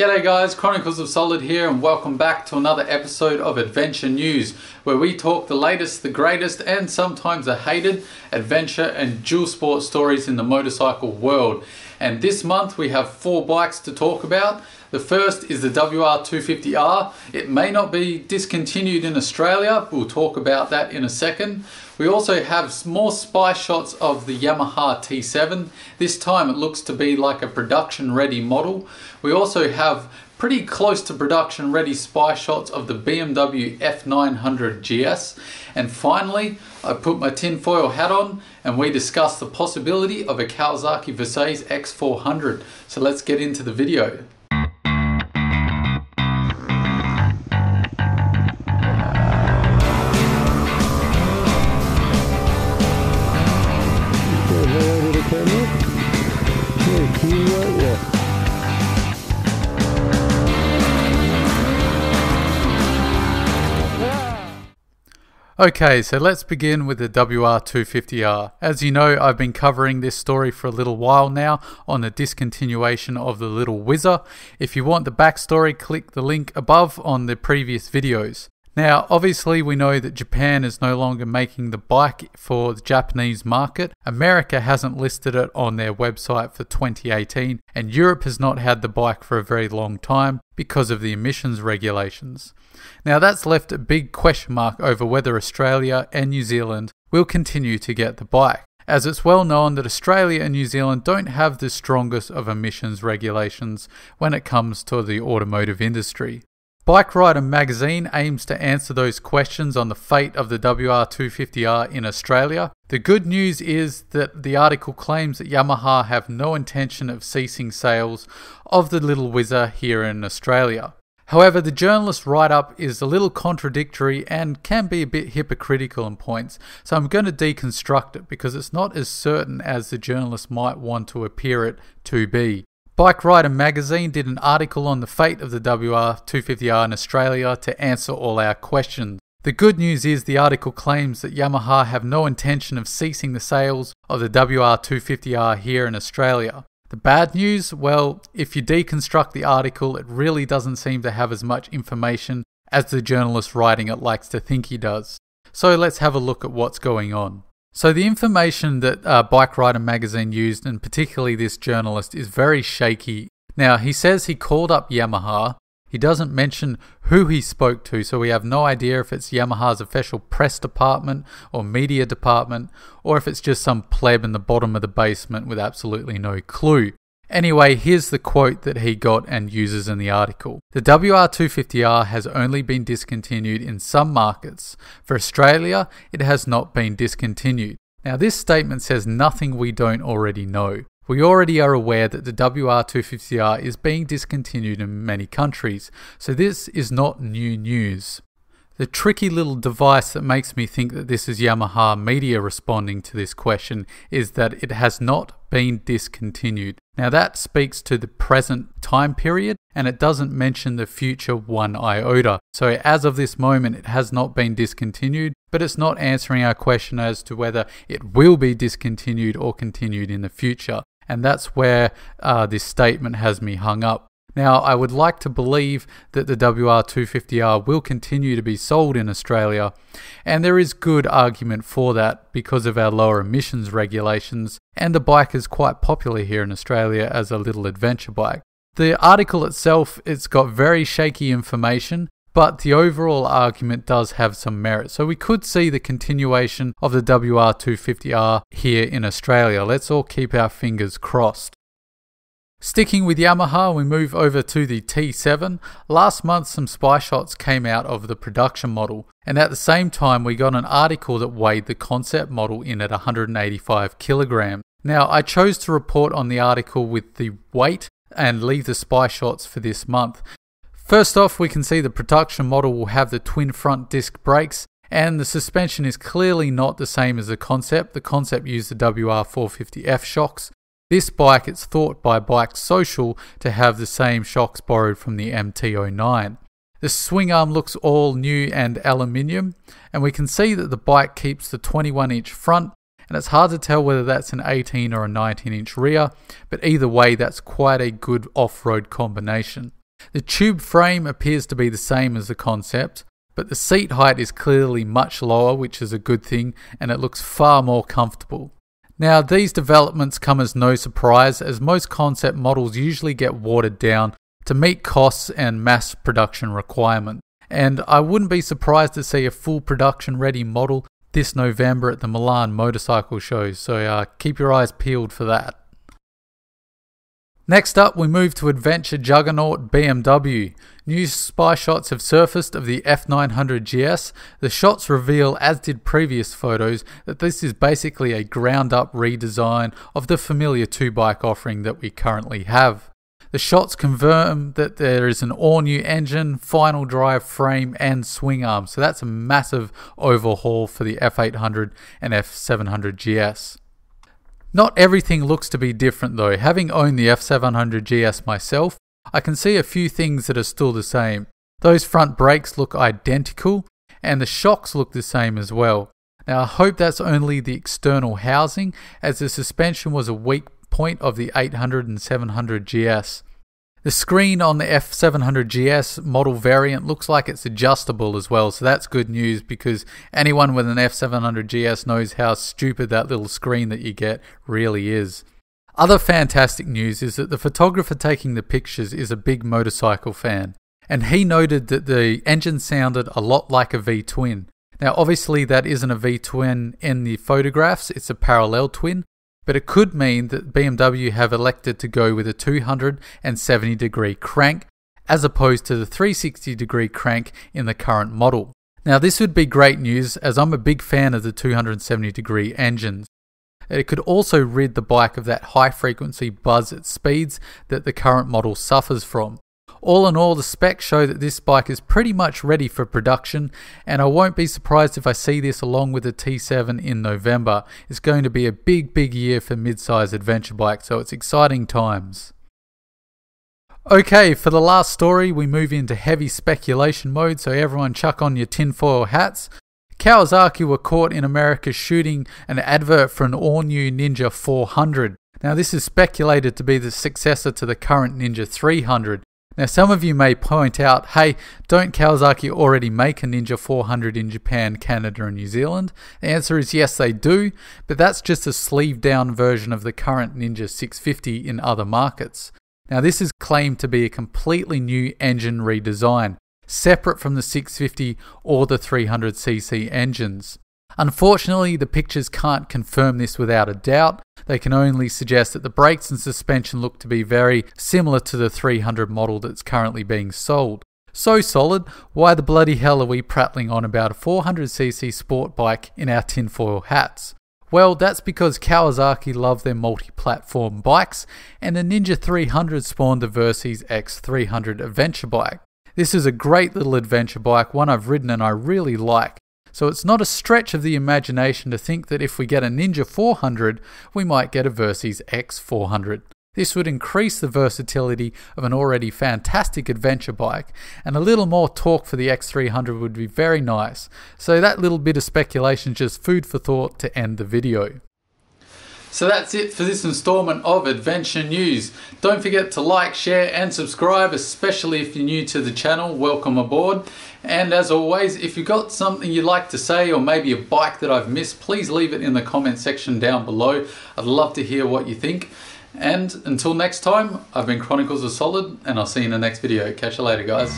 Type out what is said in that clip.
G'day guys, Chronicles of Solid here and welcome back to another episode of Adventure News, where we talk the latest, the greatest and sometimes the hated adventure and dual sport stories in the motorcycle world. And this month we have 4 bikes to talk about. The first is the WR250R. It may not be discontinued in Australia, we'll talk about that in a second. We also have more spy shots of the Yamaha T7. This time it looks to be like a production ready model. We also have pretty close to production ready spy shots of the BMW F900GS. And finally, I put my tinfoil hat on and we discuss the possibility of a Kawasaki Versys X-400. So let's get into the video. Okay, so let's begin with the WR250R. As you know, I've been covering this story for a little while now on the discontinuation of the little whizzer. If you want the backstory, click the link above on the previous videos. Now, obviously we know that Japan is no longer making the bike for the Japanese market. America hasn't listed it on their website for 2018, and Europe has not had the bike for a very long time because of the emissions regulations. Now that's left a big question mark over whether Australia and New Zealand will continue to get the bike, as it's well known that Australia and New Zealand don't have the strongest of emissions regulations when it comes to the automotive industry. Bike Rider magazine aims to answer those questions on the fate of the WR250R in Australia. The good news is that the article claims that Yamaha have no intention of ceasing sales of the little whizzer here in Australia. However, the journalist's write-up is a little contradictory and can be a bit hypocritical in points, so I'm going to deconstruct it because it's not as certain as the journalist might want to appear it to be. Bike Rider magazine did an article on the fate of the WR250R in Australia to answer all our questions. The good news is the article claims that Yamaha have no intention of ceasing the sales of the WR250R here in Australia. The bad news? Well, if you deconstruct the article, it really doesn't seem to have as much information as the journalist writing it likes to think he does. So let's have a look at what's going on. So the information that Bike Rider magazine used, and particularly this journalist, is very shaky. Now, he says he called up Yamaha. He doesn't mention who he spoke to, so we have no idea if it's Yamaha's official press department or media department, or if it's just some pleb in the bottom of the basement with absolutely no clue. Anyway, here's the quote that he got and uses in the article. The WR250R has only been discontinued in some markets. For Australia, it has not been discontinued. Now, this statement says nothing we don't already know. We already are aware that the WR250R is being discontinued in many countries, so this is not new news. The tricky little device that makes me think that this is Yamaha media responding to this question is that it has not been discontinued. Now that speaks to the present time period and it doesn't mention the future one iota. So as of this moment it has not been discontinued, but it's not answering our question as to whether it will be discontinued or continued in the future. And that's where this statement has me hung up. Now, I would like to believe that the WR250R will continue to be sold in Australia, and there is good argument for that because of our lower emissions regulations, and the bike is quite popular here in Australia as a little adventure bike. The article itself, it's got very shaky information, but the overall argument does have some merit. So we could see the continuation of the WR250R here in Australia. Let's all keep our fingers crossed. Sticking with Yamaha, we move over to the T7. Last month some spy shots came out of the production model, and at the same time we got an article that weighed the concept model in at 185 kilograms. Now I chose to report on the article with the weight and leave the spy shots for this month. First off, we can see the production model will have the twin front disc brakes, and the suspension is clearly not the same as the concept. The concept used the WR450F shocks. This bike, it's thought by Bike Social to have the same shocks borrowed from the MT09. The swing arm looks all new and aluminium, and we can see that the bike keeps the 21-inch front, and it's hard to tell whether that's an 18 or a 19-inch rear, but either way that's quite a good off-road combination. The tube frame appears to be the same as the concept, but the seat height is clearly much lower, which is a good thing, and it looks far more comfortable. Now, these developments come as no surprise, as most concept models usually get watered down to meet costs and mass production requirements. And I wouldn't be surprised to see a full production ready model this November at the Milan motorcycle show, so keep your eyes peeled for that. Next up, we move to adventure juggernaut BMW. New spy shots have surfaced of the F900GS. The shots reveal, as did previous photos, that this is basically a ground-up redesign of the familiar two-bike offering that we currently have. The shots confirm that there is an all-new engine, final drive frame and swing arm, so that's a massive overhaul for the F800 and F700GS. Not everything looks to be different though. Having owned the F700GS myself, I can see a few things that are still the same. Those front brakes look identical and the shocks look the same as well. Now I hope that's only the external housing, as the suspension was a weak point of the 800 and 700GS. The screen on the F700GS model variant looks like it's adjustable as well, so that's good news because anyone with an F700GS knows how stupid that little screen that you get really is. Other fantastic news is that the photographer taking the pictures is a big motorcycle fan, and he noted that the engine sounded a lot like a V-twin. Now obviously that isn't a V-twin in the photographs, it's a parallel twin, but it could mean that BMW have elected to go with a 270 degree crank as opposed to the 360 degree crank in the current model. Now this would be great news, as I'm a big fan of the 270 degree engines. It could also rid the bike of that high frequency buzz at speeds that the current model suffers from. All in all, the specs show that this bike is pretty much ready for production, and I won't be surprised if I see this along with the T7 in November. It's going to be a big year for mid-size adventure bikes, so it's exciting times. Okay, for the last story, we move into heavy speculation mode, so everyone chuck on your tinfoil hats. Kawasaki were caught in America shooting an advert for an all-new Ninja 400. Now this is speculated to be the successor to the current Ninja 300. Now some of you may point out, hey, don't Kawasaki already make a Ninja 400 in Japan, Canada and New Zealand? The answer is yes, they do, but that's just a sleeved down version of the current Ninja 650 in other markets. Now this is claimed to be a completely new engine redesign, separate from the 650 or the 300cc engines. Unfortunately, the pictures can't confirm this without a doubt. They can only suggest that the brakes and suspension look to be very similar to the 300 model that's currently being sold. So solid, why the bloody hell are we prattling on about a 400cc sport bike in our tinfoil hats? Well, that's because Kawasaki love their multi-platform bikes, and the Ninja 300 spawned the Versys X-400 adventure bike. This is a great little adventure bike, one I've ridden and I really like. So it's not a stretch of the imagination to think that if we get a Ninja 400, we might get a Versys X-400. This would increase the versatility of an already fantastic adventure bike, and a little more torque for the X300 would be very nice. So that little bit of speculation is just food for thought to end the video. So that's it for this installment of Adventure News. Don't forget to like, share and subscribe, especially if you're new to the channel. Welcome aboard. And as always, if you've got something you'd like to say or maybe a bike that I've missed, please leave it in the comment section down below. I'd love to hear what you think. And until next time, I've been Chronicles of Solid, and I'll see you in the next video. Catch you later, guys.